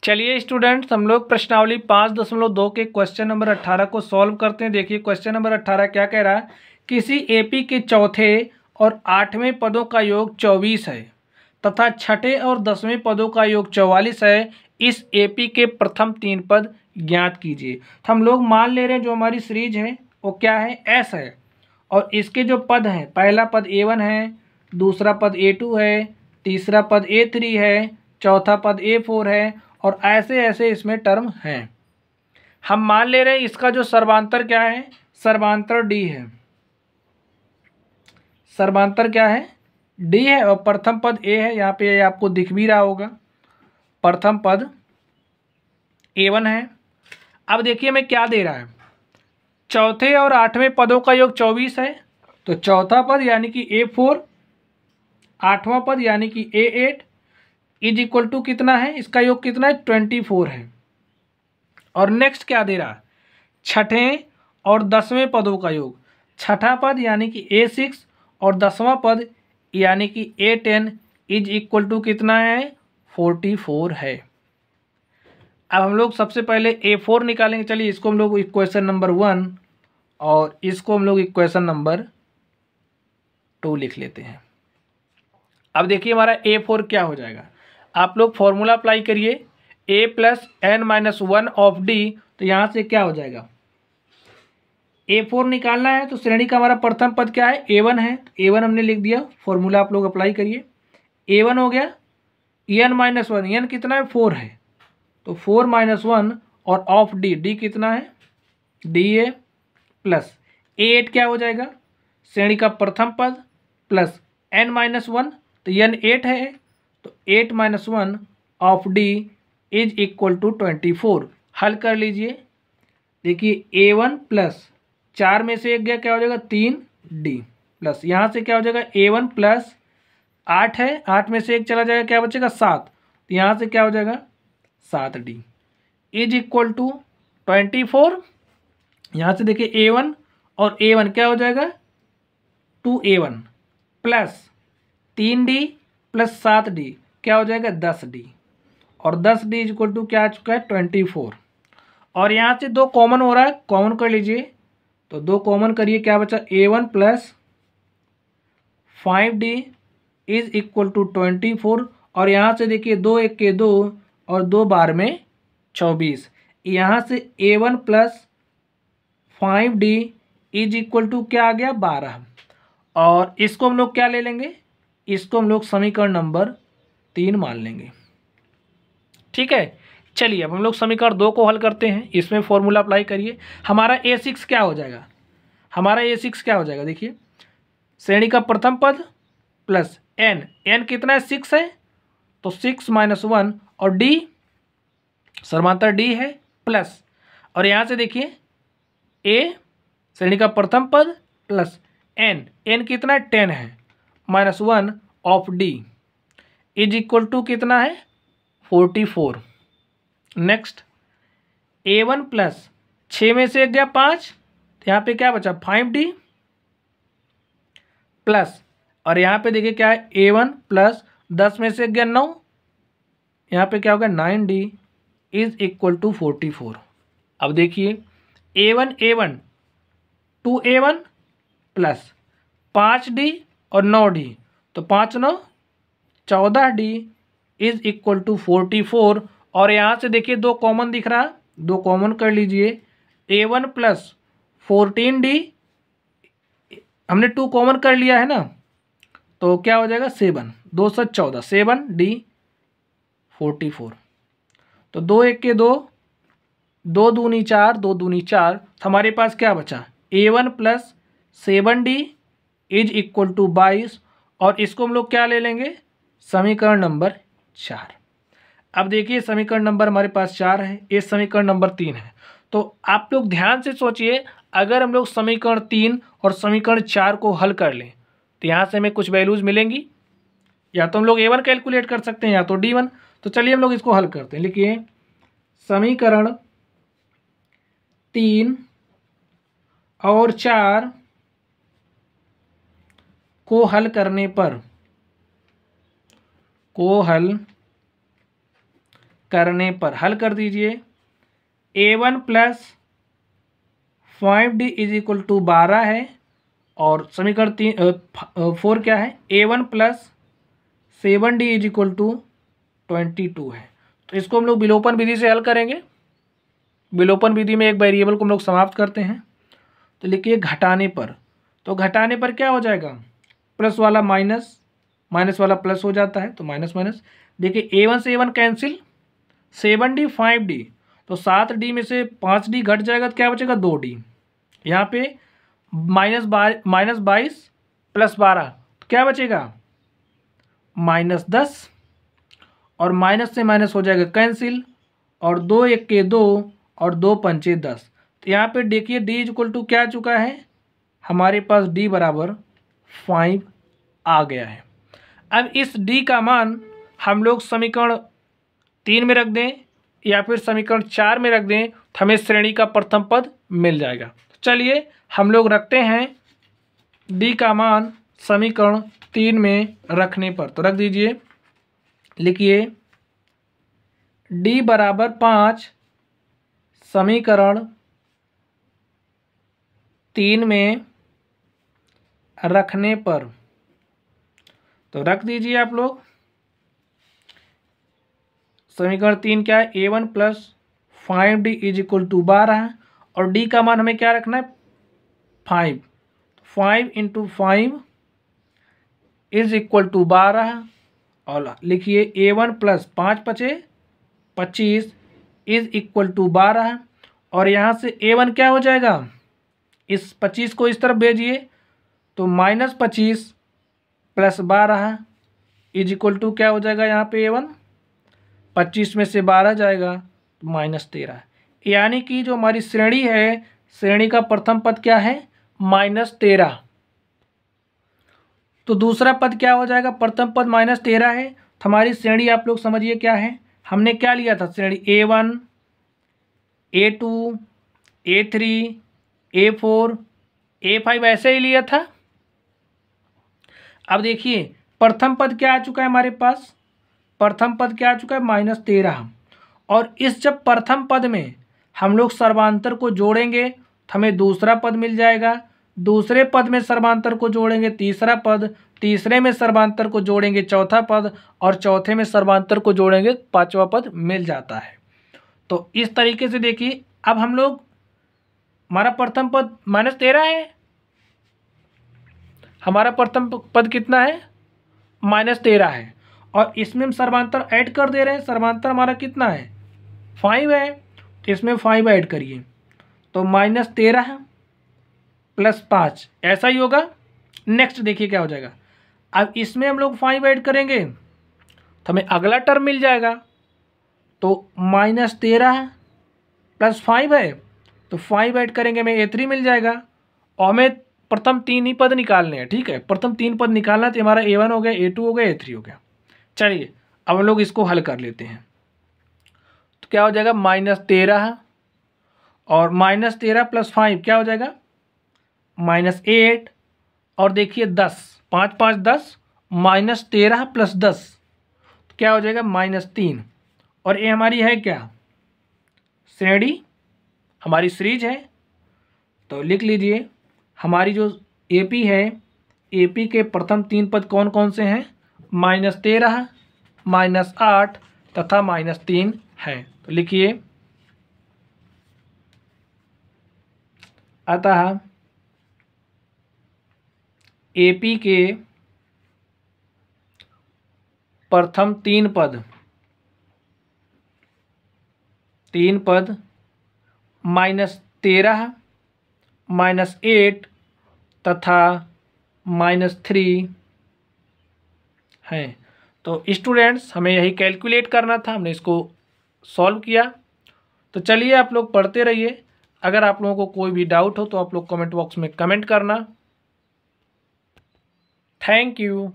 चलिए स्टूडेंट्स, हम लोग प्रश्नावली 5.2 के क्वेश्चन नंबर 18 को सॉल्व करते हैं। देखिए क्वेश्चन नंबर 18 क्या कह रहा है। किसी एपी के चौथे और 8वें पदों का योग 24 है तथा छठे और 10वें पदों का योग 44 है। इस एपी के प्रथम 3 पद ज्ञात कीजिए। तो हम लोग मान ले रहे हैं जो हमारी सीरीज है वो क्या है, एस है, और इसके जो पद हैं, पहला पद A1 है, दूसरा पद A2 है, तीसरा पद A3 है, चौथा पद A4 है, और ऐसे ऐसे इसमें टर्म हैं। हम मान ले रहे हैं इसका जो सर्वांतर क्या है, सर्वांतर D है। सर्वांतर क्या है, D है, और प्रथम पद A है। यहाँ पे आपको दिख भी रहा होगा, प्रथम पद A1 है। अब देखिए मैं क्या दे रहा है, चौथे और 8वें पदों का योग 24 है, तो चौथा पद यानी कि A4, 8वां पद यानी कि A8 इज इक्वल टू कितना है, इसका योग कितना है, 24 है। और नेक्स्ट क्या दे रहा है, छठे और 10वें पदों का योग, छठा पद यानी कि A6 और 10वां पद यानी कि A10 इज इक्वल टू कितना है, 44 है। अब हम लोग सबसे पहले A4 निकालेंगे। चलिए इसको हम लोग इक्वेशन नंबर 1 और इसको हम लोग इक्वेशन नंबर 2 लिख लेते हैं। अब देखिए हमारा A4 क्या हो जाएगा, आप लोग फॉर्मूला अप्लाई करिए, A plus n-1 of D। तो यहाँ से क्या हो जाएगा, A4 निकालना है तो श्रेणी का हमारा प्रथम पद क्या है, A1 है। A1 हमने लिख दिया, फॉर्मूला आप लोग अप्लाई करिए। A1 हो गया, n-1, n कितना है, 4 है, तो 4-1 और ऑफ D, D कितना है, DA प्लस A8 क्या हो जाएगा, श्रेणी का प्रथम पद प्लस n-1, तो n 8 है, तो 8-1 of D is equal to 24। हल कर लीजिए। देखिए A1 प्लस 4 में से एक गया, क्या हो जाएगा, 3D प्लस यहाँ से क्या हो जाएगा, A1 प्लस 8 है, 8 में से एक चला जाएगा, क्या बचेगा, 7, तो यहाँ से क्या हो जाएगा, 7D इज इक्वल टू 24। यहाँ से देखिए A1 और A1 क्या हो जाएगा, 2A1 plus 3D plus 7D क्या हो जाएगा, 10D, और 10D इज इक्वल टू क्या आ चुका है, 24। और यहाँ से 2 कॉमन हो रहा है, कॉमन कर लीजिए, तो 2 कॉमन करिए, क्या बचा, A1 plus 5D is equal to 24। और यहाँ से देखिए 2 1 के 2 और 2 बार में 24। यहाँ से A1 plus 5D is equal to क्या आ गया, 12। और इसको हम लोग क्या ले लेंगे, इसको हम लोग समीकरण नंबर 3 मान लेंगे। ठीक है, चलिए अब हम लोग समीकरण 2 को हल करते हैं। इसमें फॉर्मूला अप्लाई करिए। हमारा A6 क्या हो जाएगा, हमारा A6 क्या हो जाएगा, देखिए श्रेणी का प्रथम पद प्लस n कितना है, 6 है, तो 6-1 और D सर्वांतर D है प्लस, और यहाँ से देखिए A श्रेणी का प्रथम पद प्लस n कितना है, 10 है, -1 of D is equal to कितना है, 44। नेक्स्ट A1 प्लस 6 में से एक गया 5, तो यहाँ पे क्या बचा, 5D प्लस, और यहाँ पे देखिए क्या है, A1 प्लस 10 में से एक गया 9, यहाँ पे क्या होगा, 9D इज इक्वल टू 44। अब देखिए A1 2A1 प्लस 5D और 9D, तो 5-9 14D इज इक्वल टू 44। और यहाँ से देखिए 2 कॉमन दिख रहा है, 2 कॉमन कर लीजिए। A1 प्लस 14D, हमने 2 कॉमन कर लिया है ना, तो क्या हो जाएगा, 7, 214, 7D 44, तो 2 1 के 2, 2 दूनी 4, 2 दूनी 4, तो हमारे पास क्या बचा, A1 plus 7D is equal to 22। और इसको हम लोग क्या ले लेंगे, समीकरण नंबर 4। अब देखिए समीकरण नंबर हमारे पास 4 है, ये समीकरण नंबर 3 है। तो आप लोग ध्यान से सोचिए, अगर हम लोग समीकरण 3 और समीकरण 4 को हल कर लें तो यहाँ से हमें कुछ वैल्यूज़ मिलेंगी। या तो हम लोग A1 कैलकुलेट कर सकते हैं या तो D1। तो चलिए हम लोग इसको हल करते हैं। लिखिए समीकरण 3 और 4 को हल करने पर हल कर दीजिए। A1 plus 5D is equal to 12 है और समीकरण 4 क्या है, A1 plus 7D is equal to 22 है। तो इसको हम लोग विलोपन विधि से हल करेंगे। विलोपन विधि में एक वेरिएबल को हम लोग समाप्त करते हैं। तो लिखिए घटाने पर, तो घटाने पर क्या हो जाएगा, प्लस वाला माइनस, माइनस वाला प्लस हो जाता है, तो माइनस माइनस। देखिए A1 से A1 कैंसिल, 7D 5D, तो 7D में से 5D घट जाएगा तो क्या बचेगा 2D। यहाँ पे -22 प्लस 12 तो क्या बचेगा -10, और माइनस से माइनस हो जाएगा कैंसिल, और 2 1 के 2 और 2 पंचे 10। तो यहाँ पे देखिए D इक्वल टू क्या आ चुका है, हमारे पास D बराबर 5 आ गया है। अब इस D का मान हम लोग समीकरण 3 में रख दें या फिर समीकरण 4 में रख दें तो हमें श्रेणी का प्रथम पद मिल जाएगा। चलिए हम लोग रखते हैं D का मान समीकरण 3 में रखने पर, तो रख दीजिए। लिखिए D बराबर 5 समीकरण 3 में रखने पर, तो रख दीजिए आप लोग। समीकरण 3 क्या है, A1 plus 5D is equal to 12 और D का मान हमें क्या रखना है 5, 5 इंटू 5 इज इक्वल टू 12, और लिखिए A1 प्लस 5 पचे 25 इज इक्वल टू 12, और यहाँ से A1 क्या हो जाएगा, इस 25 को इस तरफ भेजिए तो -25 प्लस 12 इज इक्वल टू क्या हो जाएगा, यहाँ पे A1 25 में से 12 जाएगा तो -13, यानी कि जो हमारी श्रेणी है, श्रेणी का प्रथम पद क्या है -13। तो दूसरा पद क्या हो जाएगा, प्रथम पद -13 है। तो हमारी श्रेणी आप लोग समझिए क्या है, हमने क्या लिया था श्रेणी A1 A2 A3 A4 A5 ऐसे ही लिया था। अब देखिए प्रथम पद क्या आ चुका है हमारे पास, प्रथम पद क्या आ चुका है -13, और इस जब प्रथम पद में हम लोग सर्वांतर को जोड़ेंगे तो हमें दूसरा पद मिल जाएगा, दूसरे पद में सर्वांतर को जोड़ेंगे तीसरा पद, तीसरे में सर्वांतर को जोड़ेंगे चौथा पद, और चौथे में सर्वांतर को जोड़ेंगे पांचवा पद मिल जाता है। तो इस तरीके से देखिए अब हम लोग, हमारा प्रथम पद -13 है, हमारा प्रथम पद कितना है -13 है, और इसमें हम सर्वांतर ऐड कर दे रहे हैं। सर्वांतर हमारा कितना है 5 है, तो इसमें 5 ऐड करिए तो -13 प्लस 5 ऐसा ही होगा। नेक्स्ट देखिए क्या हो जाएगा, अब इसमें हम लोग 5 ऐड करेंगे तो हमें अगला टर्म मिल जाएगा, तो -13 प्लस 5 है तो 5 ऐड करेंगे हमें A3 मिल जाएगा, और हमें प्रथम 3 ही पद निकालने हैं। ठीक है, प्रथम 3 पद निकालना तो हमारा A1 हो गया, A2 हो गया, A3 हो गया। चलिए अब हम लोग इसको हल कर लेते हैं। तो क्या हो जाएगा -13 और -13 प्लस 5 क्या हो जाएगा -8, और देखिए 10, 5 5 10, -13 प्लस 10 तो क्या हो जाएगा -3, और ये हमारी है क्या श्रेणी, हमारी सीरीज है। तो लिख लीजिए हमारी जो AP है, AP के प्रथम 3 पद कौन कौन से हैं, -13 -8 तथा -3 है। तो लिखिए अतः AP के प्रथम 3 पद -13 -8 तथा -3 हैं। तो स्टूडेंट्स हमें यही कैलकुलेट करना था, हमने इसको सॉल्व किया। तो चलिए आप लोग पढ़ते रहिए, अगर आप लोगों को कोई भी डाउट हो तो आप लोग कमेंट बॉक्स में कमेंट करना। Thank you.